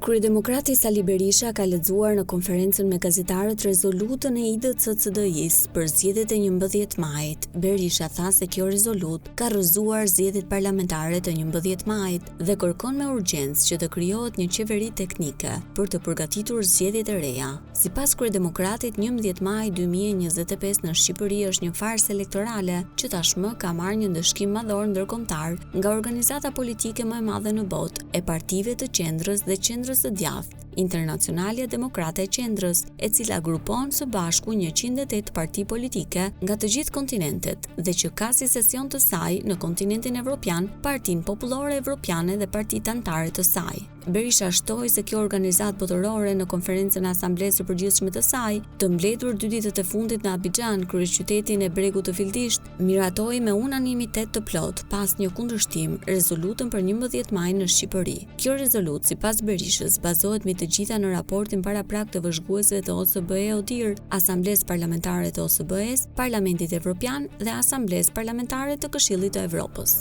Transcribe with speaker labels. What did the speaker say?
Speaker 1: Kryedemokrati Sali Berisha ka lexuar në konferencën me gazetarët rezolutën e IDCCD-s për zgjedhjet e 11 majit. Berisha tha se kjo rezolut ka rrëzuar zgjedhjet parlamentare të 11 majit dhe kërkon me urgjencë që të krijohet një qeveri teknike për të përgatitur zgjedhjet e reja. Sipas kryedemokratit, 11 maj 2025 në Shqipëri është një farsë elektorale që tashmë ka marrë një ndëshkim madhor ndërkombëtar nga organizata politike më e madhe në botë e partive të qendrës dhe qendrës së djathtë, Internacionalja Demokrate e Qendrës, e cila grupon së bashku 108 parti politike nga të gjithë kontinentet dhe që ka si sesion të saj në kontinentin evropian Partinë Popullore Evropiane dhe partitë anëtare të saj. Berisha shtoi se kjo organizatë botërore në konferencën e Asamblesë së Përgjithshme të saj, të mbledhur 2 ditët e fundit në Abidjan, kryeqytetin e Bregut të Fildisht, miratoi me unanimitet të plot pas një kundërshtim rezolutën për 11 maj në Shqipëri. Kjo rezolutë, sipas Berishës, bazohet mbi të gjitha në raportin paraprak të vëzhguesve të OSBE ODIHR, Asamblesë Parlamentare të OSBE-s, Parlamentit Evropian dhe Asamblesë Parlamentare të Këshillit të Evropës.